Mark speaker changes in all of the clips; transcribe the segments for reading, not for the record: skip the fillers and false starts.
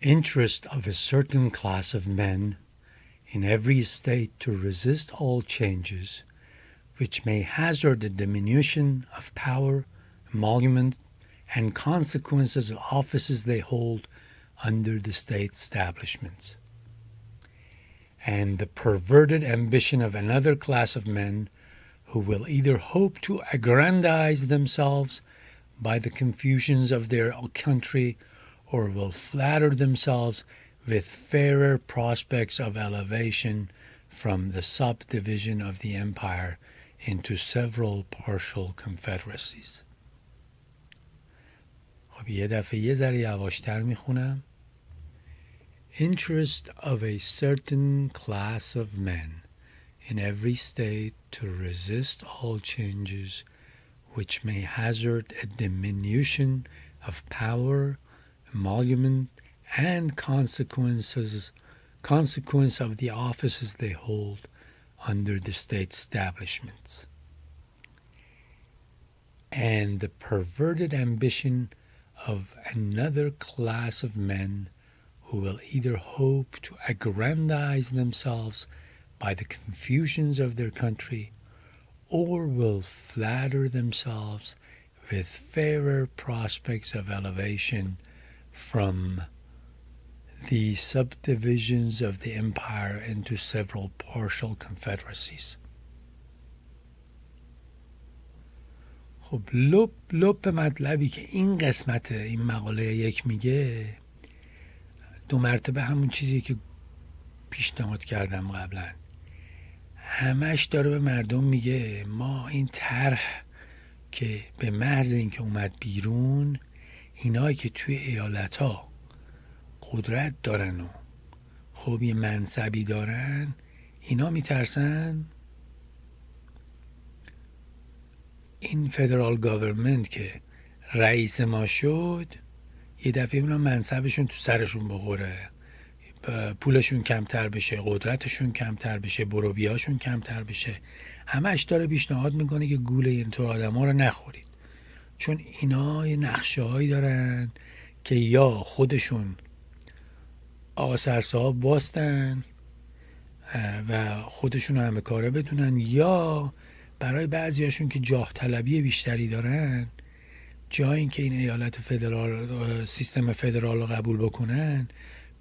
Speaker 1: interest of a certain class of men in every state to resist all changes which may hazard the diminution of power, emolument, and consequences of offices they hold under the state establishments, and the perverted ambition of another class of men who will either hope to aggrandize themselves by the confusions of their country or will flatter themselves with fairer prospects of elevation from the subdivision of the empire into several partial confederacies. خب یه دفعه یه ذره یواشتر میخونم. Interest of a certain class of men in every state to resist all changes which may hazard a diminution of power, emolument, and consequence of the offices they hold under the state establishments, and the perverted ambition of another class of men who will either hope to aggrandize themselves by the confusions of their country or will flatter themselves with fairer prospects of elevation from the subdivisions of the empire into several partial confederacies. خب لب مطلبی که این قسمت این مقاله یک میگه دو مرتبه همون چیزی که پیشنهاد کردم قبلا، همش داره به مردم میگه ما این طرح که به محض اینکه اومد بیرون، اینایی که توی ایالت‌ها قدرت دارن و خب یه منصبی دارن، اینا میترسن این فدرال گاورمنت که رئیس ما شد یه دفعه اونا منصبشون تو سرشون بخوره، پولشون کمتر بشه، قدرتشون کمتر بشه، بروبیاشون کمتر بشه. همش داره پیشنهاد میکنه که گوله اینطور آدم ها رو نخورید، چون اینا یه نقشه هایی دارن که یا خودشون آقا سرصاحب واستن و خودشون رو همه کاره بدونن، یا برای بعضیاشون که جاه طلبی بیشتری دارن، جای این که این ایالت فدرال سیستم فدرال رو قبول بکنن،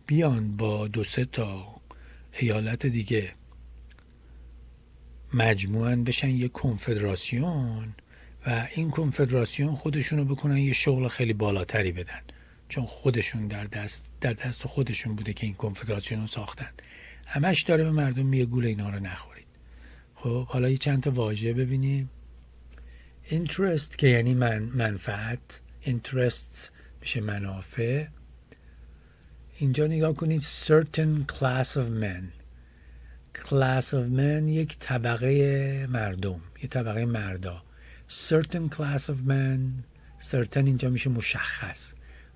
Speaker 1: بیان با 2-3 تا ایالت دیگه مجموعاً بشن یه کنفدراسیون و این کنفدراسیون خودشون رو بکنن یه شغل خیلی بالاتری بدن، چون خودشون در دست خودشون بوده که این کنفدراسیون رو ساختن. همش داره به مردم میگه گول اینا رو نخورید. خب حالا یه چند تا واژه ببینیم. interest که یعنی منفعت، interests میشه منافع. اینجا نگاه کنید certain class of men. class of men یک طبقه مردم، یه طبقه مردا. certain class of men، certain اینجا میشه مشخص.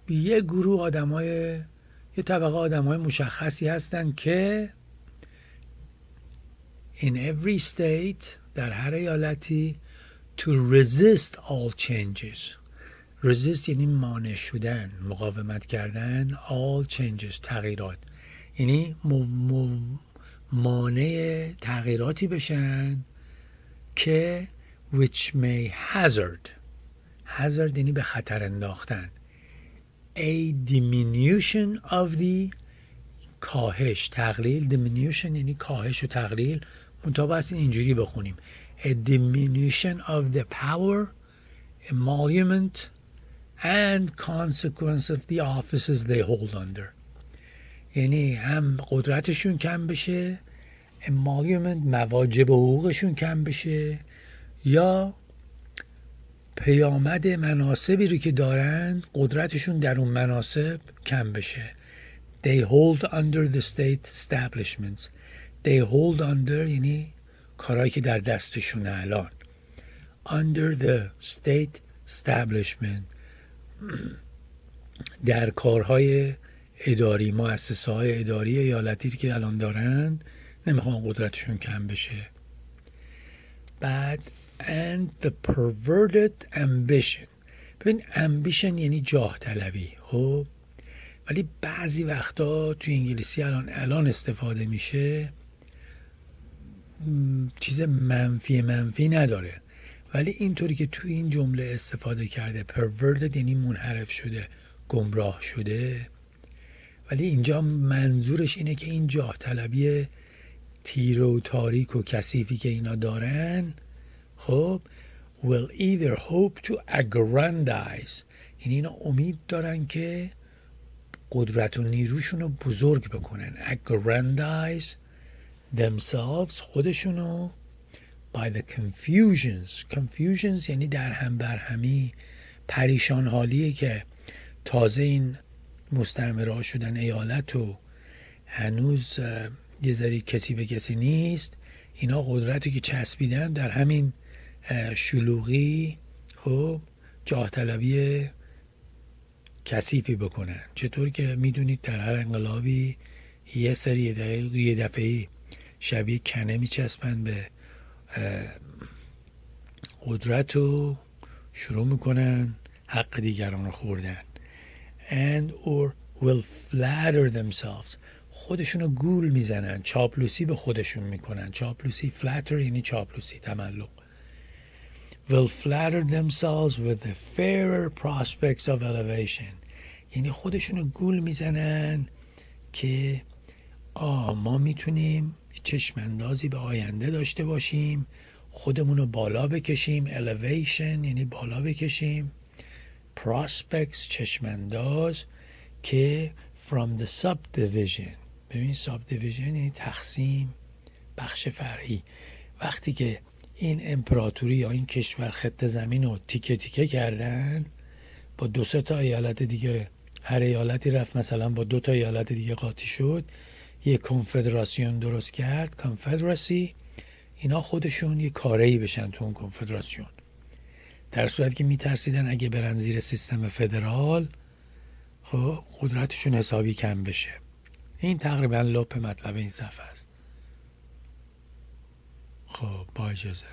Speaker 1: یه گروه آدمای، یه طبقه آدمای مشخصی هستن که in every state در هر ایالتی to resist all changes. resist یعنی مانع شدن، مقاومت کردن، all changes تغییرات، یعنی مانع تغییراتی بشن که which may hazard یعنی به خطر انداختن، a diminution of the کاهش، تقلیل، diminution یعنی کاهش و تقلیل، منطقه هستین اینجوری بخونیم a diminution of the power, emolument and consequence of the offices they hold under. یعنی هم قدرتشون کم بشه، emolument مواجب و حقوقشون کم بشه، یا پیامد مناصبی رو که دارن قدرتشون در اون مناصب کم بشه. They hold under the state establishments. They hold under یعنی کارهایی که در دستشون الان. Under the state establishment در کارهای اداری، مؤسسه های اداری ایالتی که الان دارن نمیخوان قدرتشون کم بشه. بعد and the perverted ambition. ببین ambition یعنی جاه طلبی، خب، ولی بعضی وقتا تو انگلیسی الان استفاده میشه، چیز منفی نداره، ولی اینطوری که تو این جمله استفاده کرده perverted یعنی منحرف شده، گمراه شده، ولی اینجا منظورش اینه که این جاه طلبی تیره و تاریک و کثیفی که اینا دارن، خب will either hope to aggrandize، یعنی اینا امید دارن که قدرت و نیروشون رو بزرگ بکنن، aggrandize themselves خودشونو by the confusions یعنی در هم برهمی، پریشان حالیه که تازه این مستعمره ها شدن ایالت و هنوز یه ذره کسی به کسی نیست، اینا قدرتی که چسبیدن در همین شلوغی خب جاه طلبی کثیفی بکنن. چطور که میدونید در هر انقلابی یه سری یه دفعه شبیه کنه میچسبن به قدرت و شروع میکنن حق دیگران رو خوردن. and or will flatter themselves، خودشونو گول میزنن، چاپلوسی به خودشون میکنن. چاپلوسی flatter یعنی چاپلوسی، تملق. will flatter themselves with the fairer prospects of elevation، یعنی خودشونو گول میزنن که ما میتونیم چشماندازی به آینده داشته باشیم، خودمونو بالا بکشیم. elevation یعنی بالا بکشیم. prospects چشمانداز که from the subdivision، ببین subdivision یعنی تقسیم، بخش فرعی. وقتی که این امپراتوری یا این کشور خط زمین رو تیکه تیکه کردن، با 2 تا ایالت دیگه، هر ایالتی رفت مثلا با 2 تا ایالت دیگه قاطی شد، یه کنفدراسیون درست کرد، کانفدراسی. اینا خودشون یه کاره‌ای بشن تو اون کنفدراسیون، در صورتی که میترسیدن اگه برن زیر سیستم فدرال خب قدرتشون حسابی کم بشه. این تقریبا لپ مطلب این صفحه است. خب با اجازه.